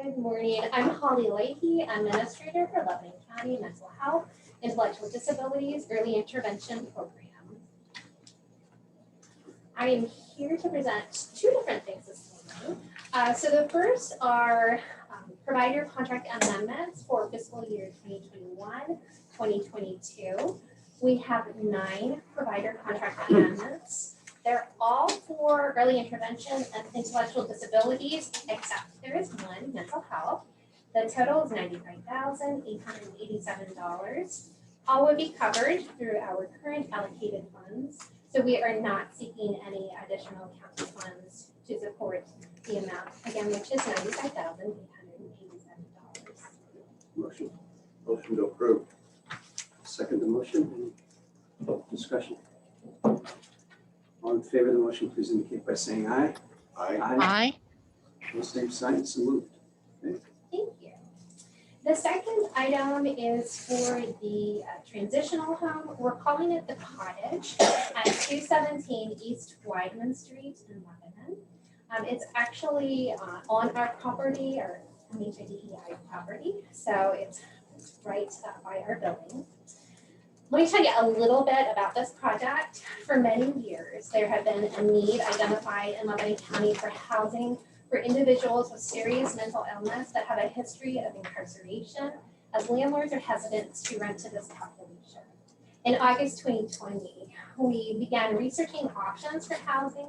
Good morning. I'm Holly Leahy, Administrator for Lebanon County Mental Health, Intellectual Disabilities Early Intervention Program. I am here to present two different things this morning. So the first are provider contract amendments for fiscal year 2021-2022. We have 9 provider contract amendments. They're all for early intervention and intellectual disabilities, except there is one, mental health. The total is $95,887. All will be covered through our current allocated funds. So we are not seeking any additional county funds to support the amount, again, which is $95,887. Motion to approve. Second the motion. Discussion. All in favor of the motion, please indicate by saying aye. Aye. No same sign, so moved. Thank you. The second item is for the transitional home. We're calling it the cottage at 217 East Weidman Street in Lebanon. It's actually on our property, our MHIDEI property, so it's right by our building. Let me tell you a little bit about this project. For many years, there have been a need identified in Lebanon County for housing for individuals with serious mental illness that have a history of incarceration, as landlords are hesitant to rent to this population. In August 2020, we began researching options for housing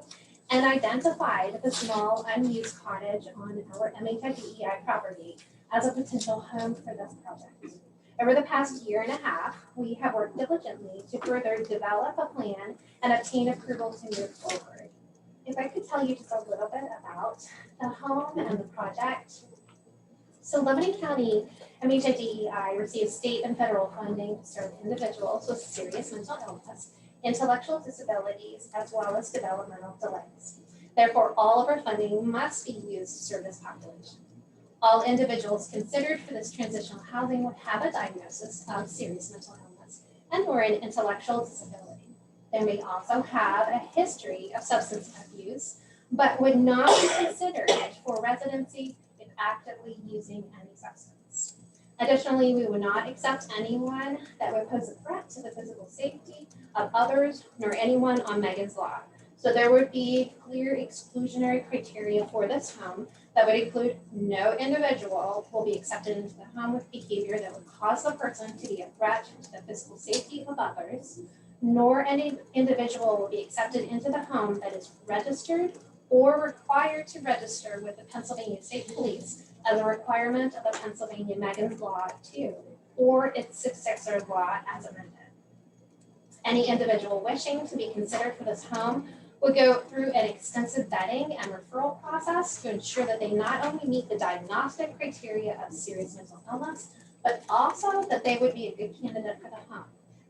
and identified the small unused cottage on our MHIDEI property as a potential home for this project. Over the past year and a half, we have worked diligently to further develop a plan and obtain approval to move forward. If I could tell you just a little bit about the home and the project. So Lebanon County MHIDEI receives state and federal funding to serve individuals with serious mental illness, intellectual disabilities, as well as developmental delays. Therefore, all of our funding must be used to serve this population. All individuals considered for this transitional housing would have a diagnosis of serious mental illness and or an intellectual disability. They may also have a history of substance abuse, but would not be considered for residency if actively using any substance. Additionally, we would not accept anyone that would pose a threat to the physical safety of others, nor anyone on Megan's Law. So there would be clear exclusionary criteria for this home that would include no individual will be accepted into the home with behavior that would cause the person to be a threat to the physical safety of others, nor any individual will be accepted into the home that is registered or required to register with the Pennsylvania State Police as a requirement of the Pennsylvania Megan's Law 2 or its successor law as amended. Any individual wishing to be considered for this home would go through an extensive vetting and referral process to ensure that they not only meet the diagnostic criteria of serious mental illness, but also that they would be a good candidate for the home,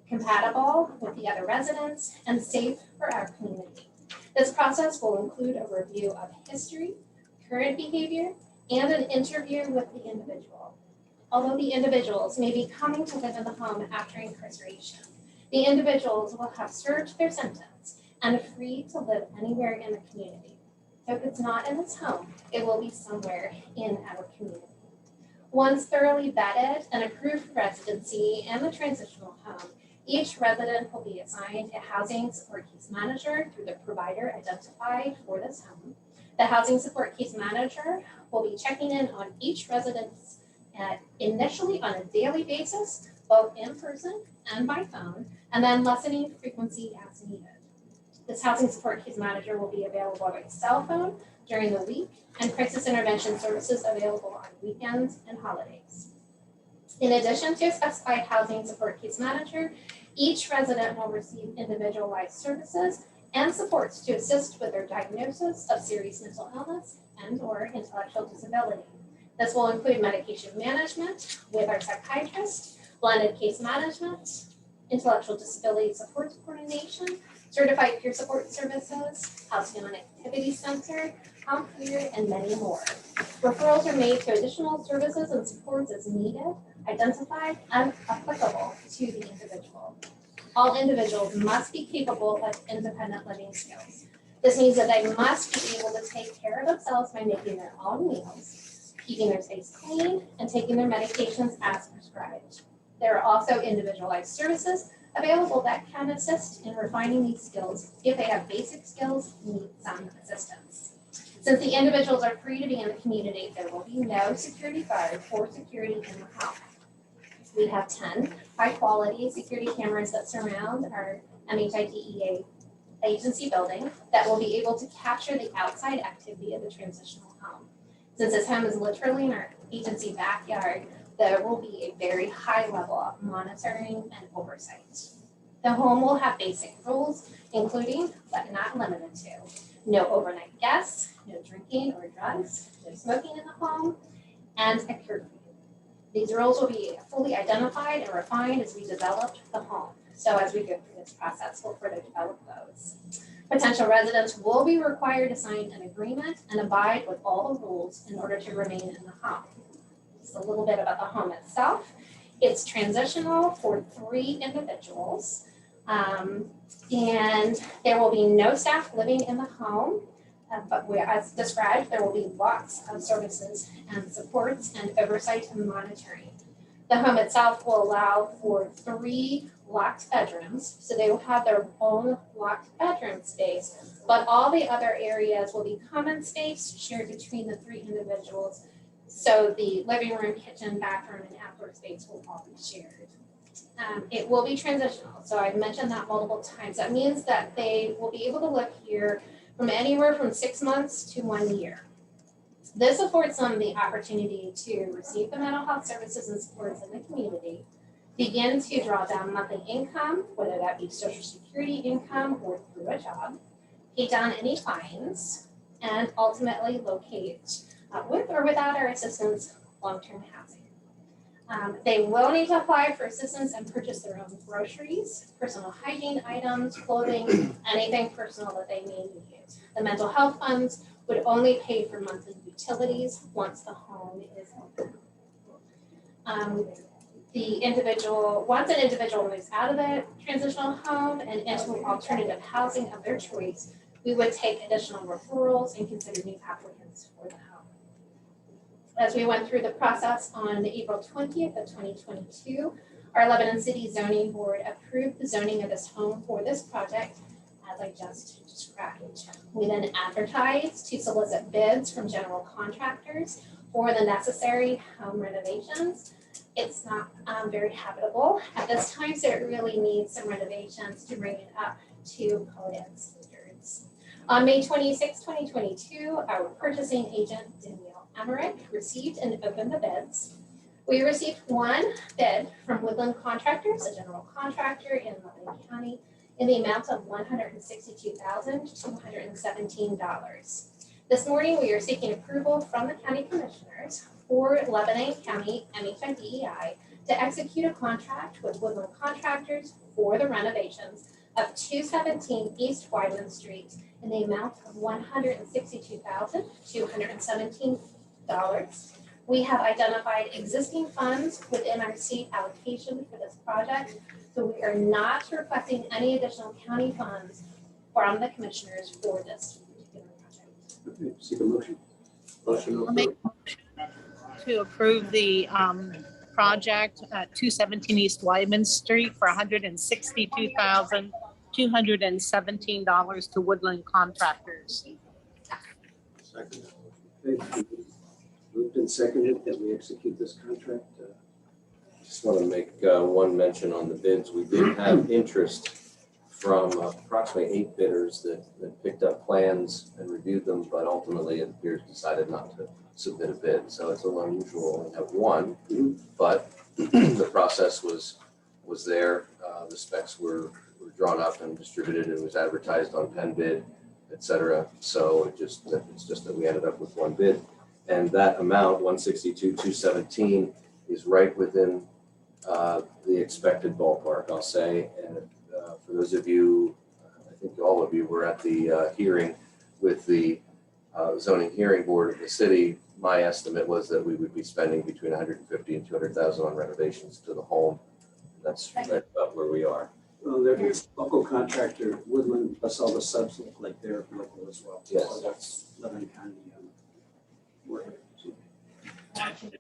compatible with the other residents, and safe for our community. This process will include a review of history, current behavior, and an interview with the individual. Although the individuals may be coming to live in the home after incarceration, the individuals will have served their sentence and are free to live anywhere in the community. So if it's not in this home, it will be somewhere in our community. Once thoroughly vetted and approved for residency in the transitional home, each resident will be assigned a housing support case manager through the provider identified for this home. The housing support case manager will be checking in on each resident initially on a daily basis, both in person and by phone, and then lessening frequency as needed. This housing support case manager will be available by cell phone during the week and crisis intervention services available on weekends and holidays. In addition to a specified housing support case manager, each resident will receive individualized services and supports to assist with their diagnosis of serious mental illness and or intellectual disability. This will include medication management with our psychiatrist, blended case management, intellectual disability support coordination, certified peer support services, housing and activity center, home care, and many more. Referrals are made to additional services and supports as needed, identified, and applicable to the individual. All individuals must be capable of independent living skills. This means that they must be able to take care of themselves by making their own meals, keeping their space clean, and taking their medications as prescribed. There are also individualized services available that can assist in refining these skills if they have basic skills and need some assistance. Since the individuals are free to be in the community, there will be no security guard or security in the home. We have 10 high-quality security cameras that surround our MHIDEI agency building that will be able to capture the outside activity of the transitional home. Since this home is literally in our agency backyard, there will be a very high level of monitoring and oversight. The home will have basic rules, including, but not limited to, no overnight guests, no drinking or drugs, no smoking in the home, and a curfew. These rules will be fully identified and refined as we develop the home. So as we go through this process, we'll further develop those. Potential residents will be required to sign an agreement and abide with all the rules in order to remain in the home. Just a little bit about the home itself. It's transitional for 3 individuals, and there will be no staff living in the home, but as described, there will be lots of services and supports and oversight and monitoring. The home itself will allow for 3 locked bedrooms, so they will have their own locked bedroom space, but all the other areas will be common space shared between the 3 individuals. So the living room, kitchen, bathroom, and outdoor space will all be shared. It will be transitional, so I've mentioned that multiple times. That means that they will be able to live here from anywhere from 6 months to 1 year. This affords them the opportunity to receive the mental health services and supports in the community, begin to draw down monthly income, whether that be Social Security income or through a job, pay down any fines, and ultimately locate with or without our assistance, long-term housing. They will need to apply for assistance and purchase their own groceries, personal hygiene items, clothing, anything personal that they may need. The mental health funds would only pay for monthly utilities once the home is open. Once an individual moves out of the transitional home and into alternative housing of their choice, we would take additional referrals and consider new applicants for the home. As we went through the process on April 20th of 2022, our Lebanon City Zoning Board approved the zoning of this home for this project, as I just described. We then advertised to solicit bids from general contractors for the necessary home renovations. It's not very habitable at this time, so it really needs some renovations to bring it up to code and standards. On May 26, 2022, our purchasing agent, Danielle Emmerich, received and opened the bids. We received 1 bid from Woodland Contractors, a general contractor in Lebanon County, in the amount of $162,217. This morning, we are seeking approval from the county commissioners for Lebanon County MHIDEI to execute a contract with Woodland Contractors for the renovations of 217 East Weidman Street in the amount of $162,217. We have identified existing funds within our seat allocation for this project, so we are not requesting any additional county funds from the commissioners for this particular project. Okay, seek a motion. Motion I'll make approved. a motion to approve the project at 217 East Weidman Street for $162,217 to Woodland Contractors. Second. Okay, moved and seconded that we execute this contract. Just want to make one mention on the bids. We did have interest from approximately 8 bidders that picked up plans and reviewed them, but ultimately it appears decided not to submit a bid. So it's a little unusual to have 1, but the process was there. The specs were drawn up and distributed. It was advertised on PenBid, et cetera. So it's just that we ended up with 1 bid. And that amount, $162,217, is right within the expected ballpark, I'll say. And for those of you, I think all of you were at the hearing with the zoning hearing board of the city. My estimate was that we would be spending between $150,000 and $200,000 on renovations to the home. That's right about where we are. Well, there's local contractor, Woodland, plus all the subs look like they're local as well. Yes. So that's Lebanon County work. So, Sunday.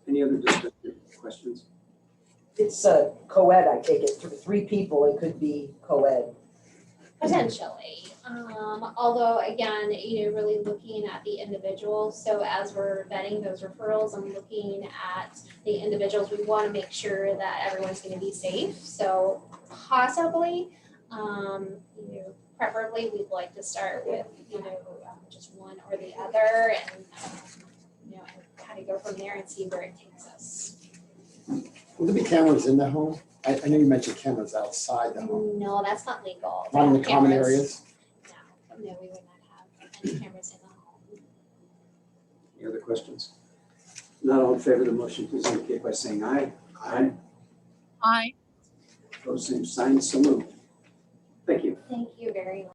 Any other discussion, questions? It's co-ed, I take it, for 3 people, it could be co-ed. Potentially, although again, really looking at the individuals. So as we're vetting those referrals, I'm looking at the individuals. We want to make sure that everyone's going to be safe. So possibly, preferably we'd like to start with, just one or the other and, and kind of go from there and see where it takes us. Will there be cameras in the home? I know you mentioned cameras outside the home, No, that's not legal. not in the common Cameras- areas. No, we would not have any cameras in the home. Any other questions? Not all in favor of the motion, please indicate by saying aye. Aye. Aye. Opposed, same sign, so moved. Thank you. Thank you very much.